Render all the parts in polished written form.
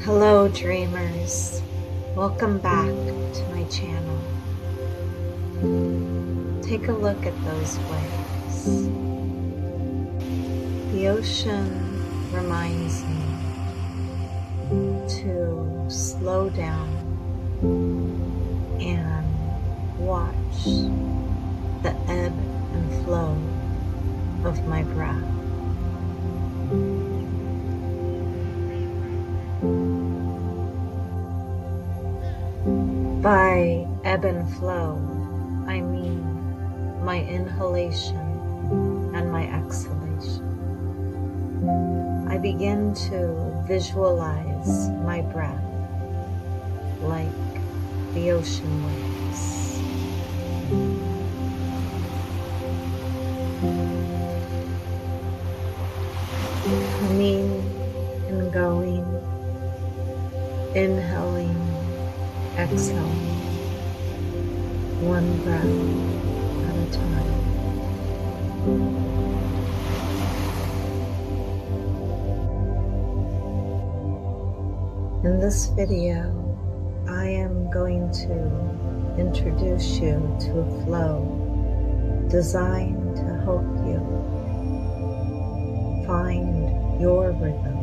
Hello dreamers, welcome back to my channel. Take a look at those waves. The ocean reminds me to slow down and watch the ebb and flow of my breath. By ebb and flow, I mean my inhalation and my exhalation. I begin to visualize my breath like the ocean waves. Coming and going, inhaling, exhaling, one breath at a time. In this video, I am going to introduce you to a flow designed to help you find your rhythm,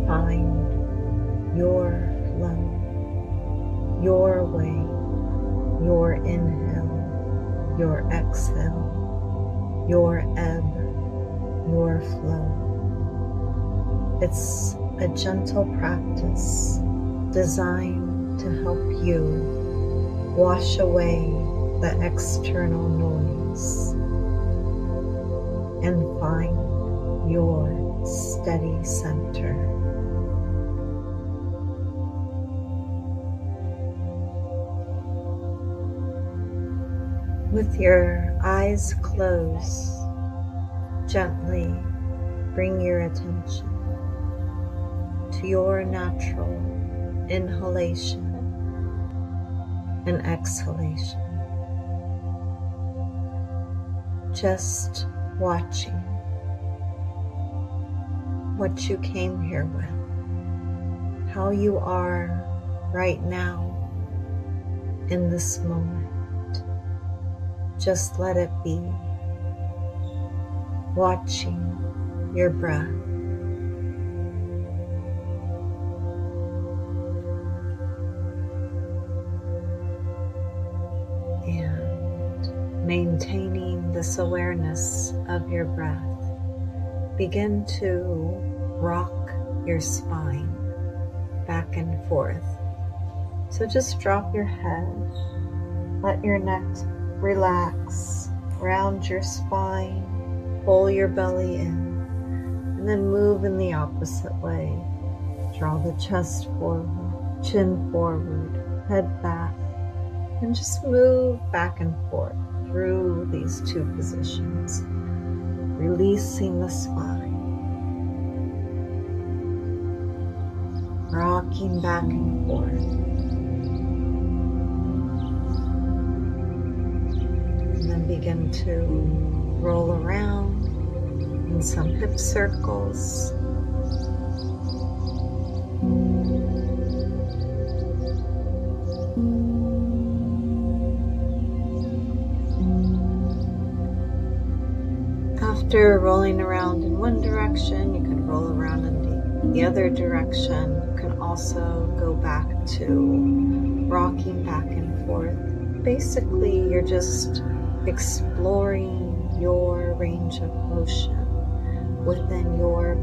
find your flow, your way, your inhale, your exhale, your ebb, your flow. It's a gentle practice designed to help you wash away the external noise and find your steady center. With your eyes closed, gently bring your attention to your natural inhalation and exhalation. Just watching what you came here with, how you are right now in this moment. Just let it be, watching your breath. And maintaining this awareness of your breath, begin to rock your spine back and forth. So just drop your head, let your neck relax, round your spine, pull your belly in, and then move in the opposite way. Draw the chest forward, chin forward, head back, and just move back and forth through these two positions, releasing the spine, rocking back and forth. Begin to roll around in some hip circles. After rolling around in one direction, you can roll around in the other direction. You can also go back to rocking back and forth. Basically, you're just exploring your range of motion within your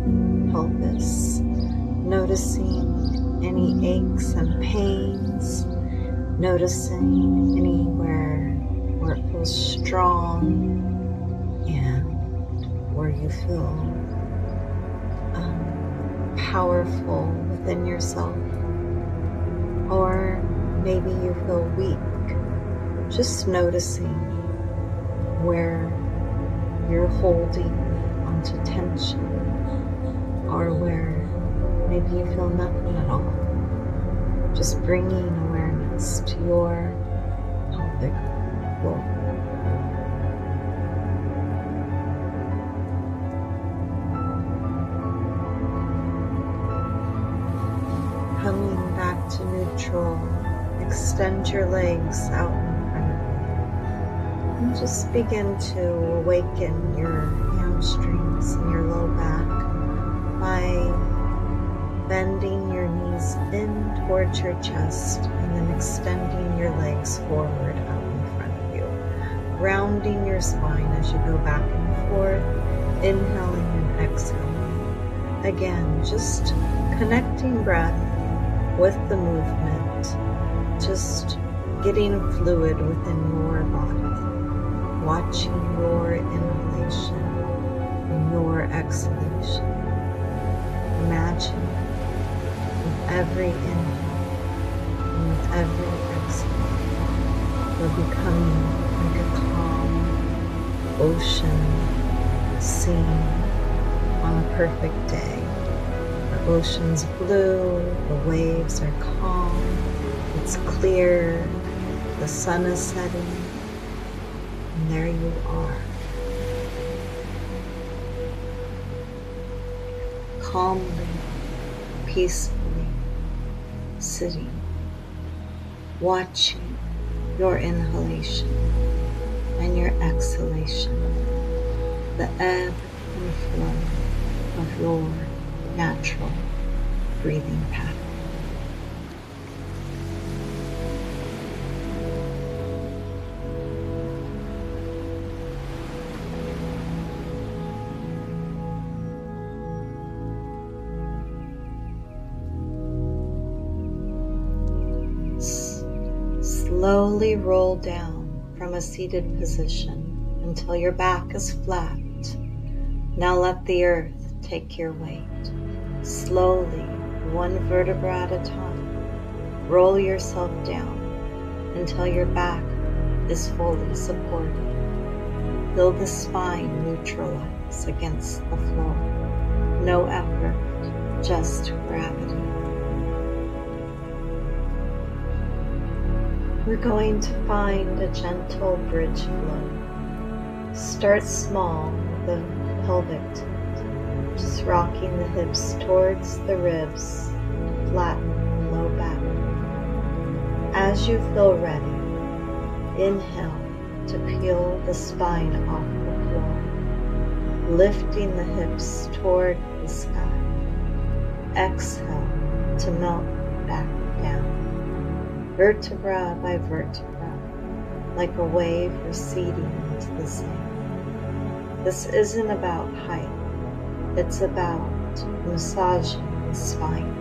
pelvis, noticing any aches and pains, noticing anywhere where it feels strong and where you feel powerful within yourself, or maybe you feel weak. Just noticing where you're holding onto tension, or where maybe you feel nothing at all. Just bringing awareness to your pelvic floor. back to neutral. Extend your legs out in front. And just begin to awaken your hamstrings and your low back by bending your knees in towards your chest and then extending your legs forward out in front of you. Rounding your spine as you go back and forth, inhaling and exhaling. Again, just connecting breath with the movement, just getting fluid within your body, watching your inhalation and your exhalation. Imagine with every inhale and with every exhale, you're becoming like a calm ocean scene on a perfect day. The ocean's blue, the waves are calm, it's clear, the sun is setting, and there you are. Calmly, peacefully sitting, watching your inhalation and your exhalation, the ebb and flow of your natural breathing pattern. Slowly roll down from a seated position until your back is flat. Now let the earth take your weight. Slowly, one vertebra at a time, roll yourself down until your back is fully supported. Feel the spine neutralize against the floor. No effort, just gravity. We're going to find a gentle bridge flow. Start small with the pelvic tilt, just rocking the hips towards the ribs, flatten low back. As you feel ready, inhale to peel the spine off the floor, lifting the hips toward the sky. Exhale to melt back down, vertebra by vertebra, like a wave receding into the sand. This isn't about height, it's about massaging the spine.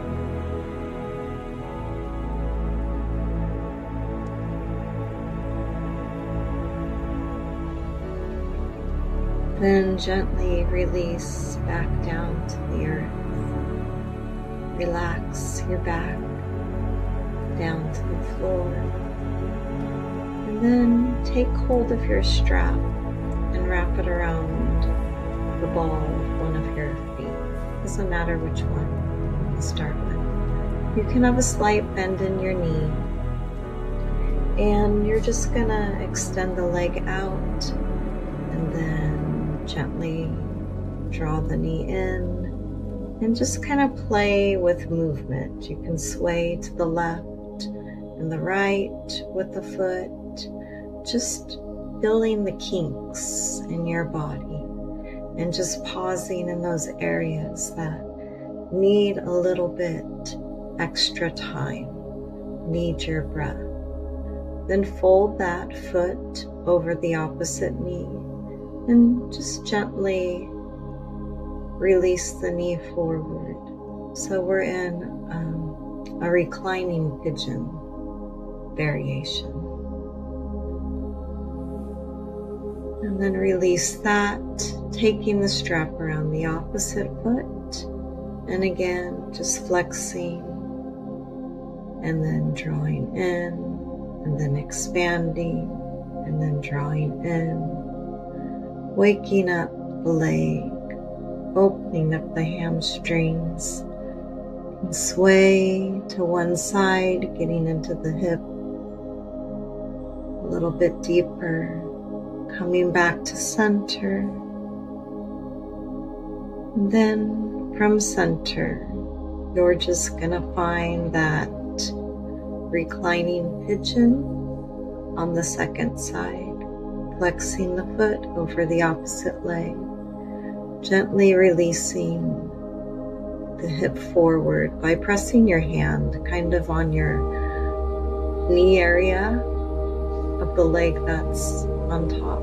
Then gently release back down to the earth. Relax your back down to the floor. And then take hold of your strap and wrap it around the ball of one of your feet. Doesn't matter which one you start with. You can have a slight bend in your knee. And you're just gonna extend the leg out and then gently draw the knee in and just kind of play with movement. You can sway to the left and the right with the foot, just feeling the kinks in your body and just pausing in those areas that need a little bit extra time, need your breath. Then fold that foot over the opposite knee and just gently release the knee forward. So we're in a reclining pigeon variation. And then release that, taking the strap around the opposite foot. And again, just flexing and then drawing in and then expanding and then drawing in. Waking up the leg, opening up the hamstrings, and sway to one side, getting into the hip a little bit deeper, coming back to center. And then from center, you're just gonna find that reclining pigeon on the second side, flexing the foot over the opposite leg, gently releasing the hip forward by pressing your hand kind of on your knee area of the leg that's on top.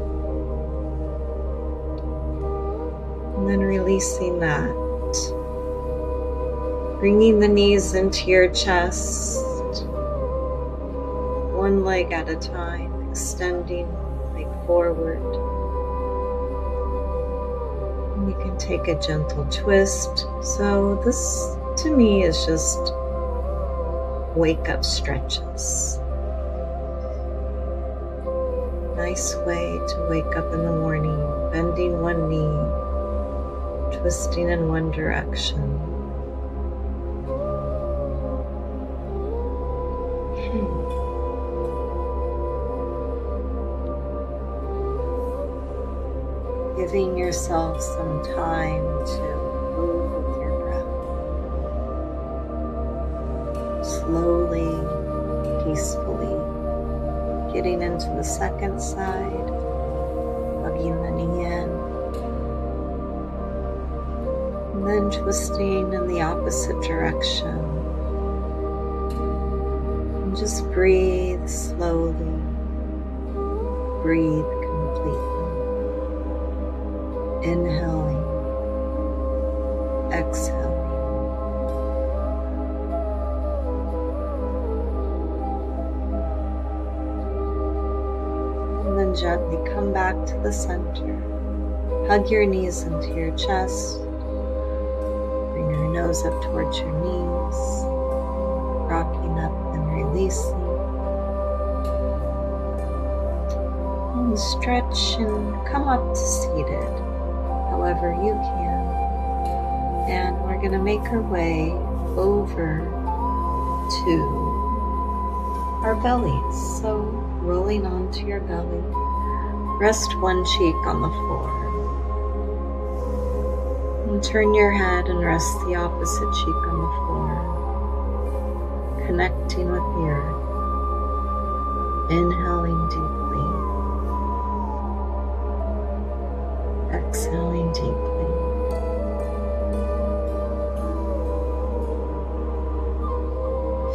And then releasing that. Bringing the knees into your chest, one leg at a time, extending leg forward. And you can take a gentle twist. So this to me is just wake up stretches. Nice way to wake up in the morning, bending one knee, twisting in one direction. Giving yourself some time to move with your breath. Slowly, peacefully, getting into the second side, hugging the knee in, and then twisting in the opposite direction. And just breathe slowly, breathe completely. Inhaling, exhaling. And then gently come back to the center. Hug your knees into your chest. Bring your nose up towards your knees. Rocking up and releasing. And stretch and come up to seated. However you can, and we're going to make our way over to our bellies. So rolling onto your belly, rest one cheek on the floor, and turn your head and rest the opposite cheek on the floor, connecting with the earth, inhaling deeply. Exhaling deeply.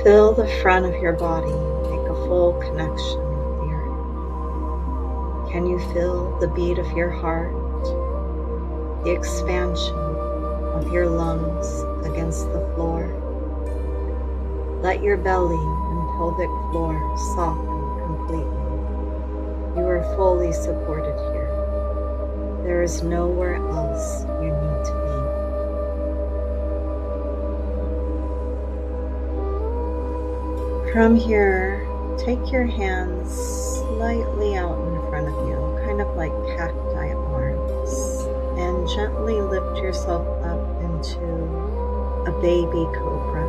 Feel the front of your body make a full connection with the earth. Can you feel the beat of your heart, the expansion of your lungs against the floor? Let your belly and pelvic floor soften completely. You are fully supported here. There is nowhere else you need to be. From here, take your hands slightly out in front of you, kind of like cacti arms, and gently lift yourself up into a baby cobra.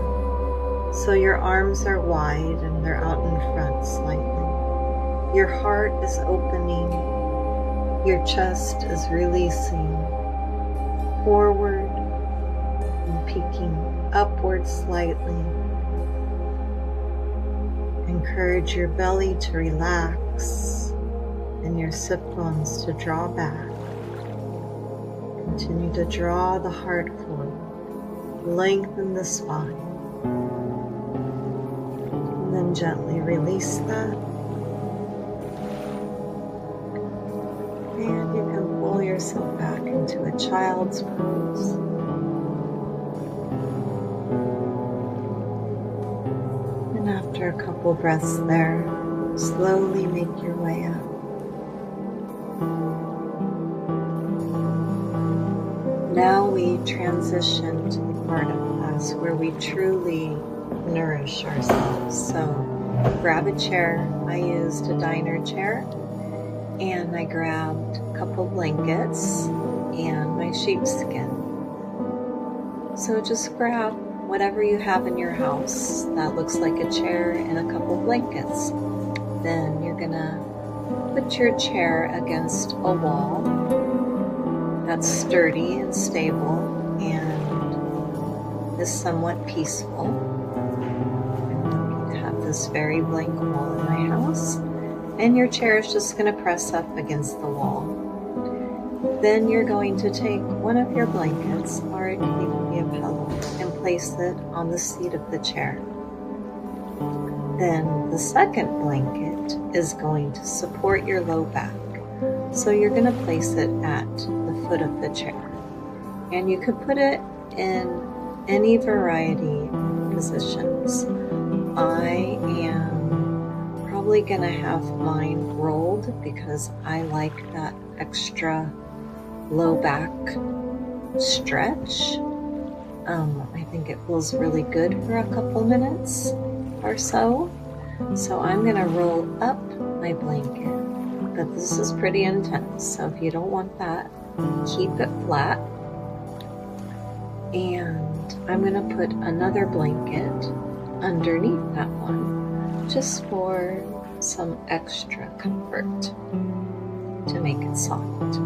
So your arms are wide and they're out in front slightly. Your heart is opening. Your chest is releasing forward and peeking upward slightly. Encourage your belly to relax and your sit bones to draw back. Continue to draw the heart forward, lengthen the spine, and then gently release that. And you can pull yourself back into a child's pose. And after a couple breaths there, slowly make your way up. Now we transition to the part of class where we truly nourish ourselves. So grab a chair. I used a diner chair. And I grabbed a couple blankets and my sheepskin. So just grab whatever you have in your house that looks like a chair and a couple blankets. Then you're gonna put your chair against a wall that's sturdy and stable and is somewhat peaceful. And you have this very blank wall in my house, and your chair is just going to press up against the wall. Then you're going to take one of your blankets, or it can even be a pillow, and place it on the seat of the chair. Then the second blanket is going to support your low back. So you're going to place it at the foot of the chair. And you could put it in any variety of positions. I am probably going to have mine rolled because I like that extra low back stretch. I think it feels really good for a couple minutes or so. So I'm going to roll up my blanket, but this is pretty intense. So if you don't want that, keep it flat. And I'm going to put another blanket underneath that one, just for some extra comfort to make it soft.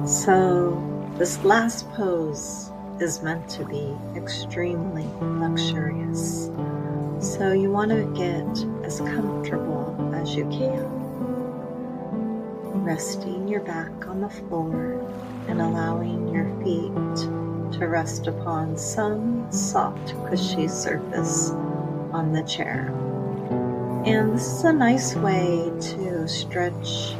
So this last pose is meant to be extremely luxurious. So you want to get as comfortable as you can, resting your back on the floor and allowing your feet to rest upon some soft, cushy surface on the chair. And this is a nice way to stretch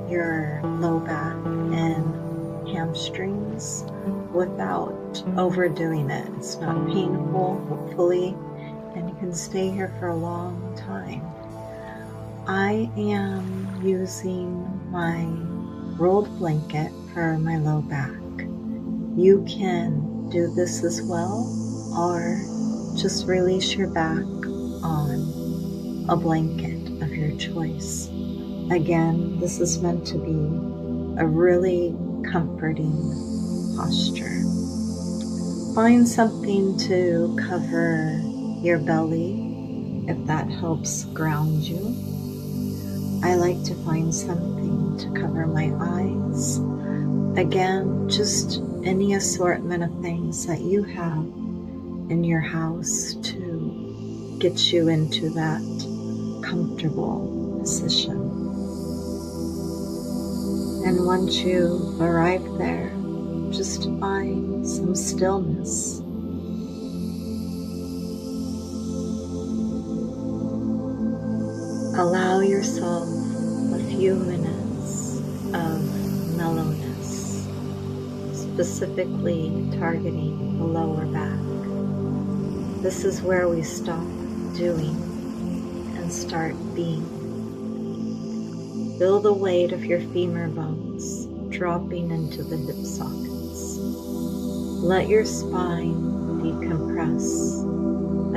your low back and hamstrings without overdoing it. It's not painful, hopefully, and you can stay here for a long time. I am using my rolled blanket for my low back. You can do this as well, or just release your back on a blanket of your choice. Again, this is meant to be a really comforting posture. Find something to cover your belly if that helps ground you. I like to find something to cover my eyes. Again, just any assortment of things that you have in your house to get you into that comfortable position. And once you've arrived there, just find some stillness. Allow yourself a few minutes of mellowness, specifically targeting the lower back. This is where we stop doing and start being. Feel the weight of your femur bones dropping into the hip sockets. Let your spine decompress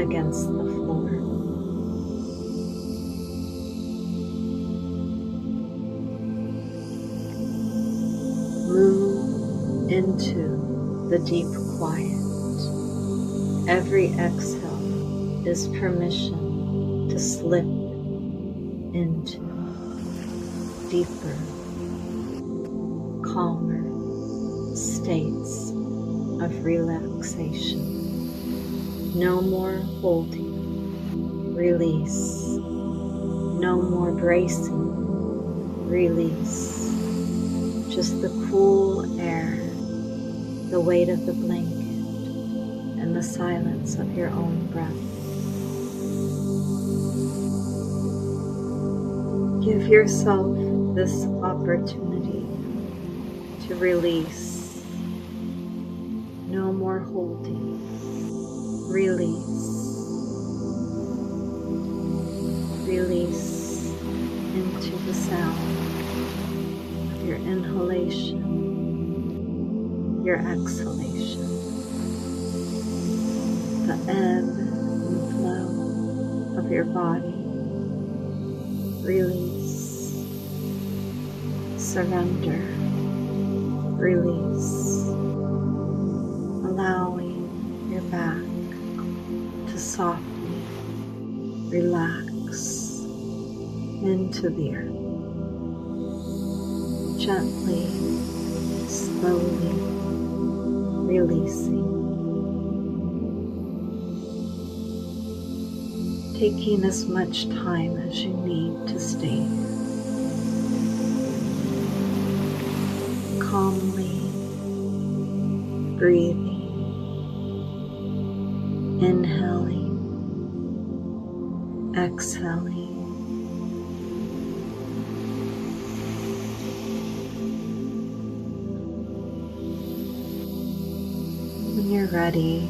against the floor. Move into the deep quiet. Every exhale is permission to slip into deeper, calmer states of relaxation. No more holding, release. No more bracing, release. Just the cool air, the weight of the blanket, and the silence of your own breath. Give yourself this opportunity to release. No more holding. Release. Release into the sound of your inhalation, your exhalation, the ebb and flow of your body. Release. Surrender. Release. Allowing your back to softly relax into the earth. Gently, slowly releasing taking as much time as you need to stay calmly breathing, inhaling, exhaling. When you're ready,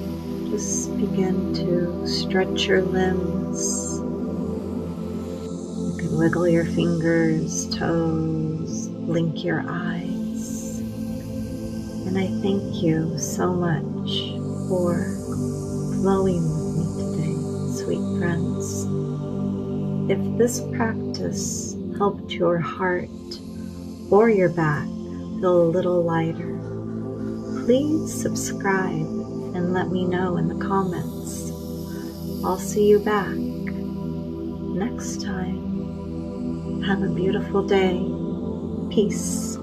just begin to stretch your limbs. You can wiggle your fingers, toes, blink your eyes. And I thank you so much for flowing with me today, sweet friends. If this practice helped your heart or your back feel a little lighter, please subscribe and let me know in the comments. I'll see you back next time. Have a beautiful day. Peace.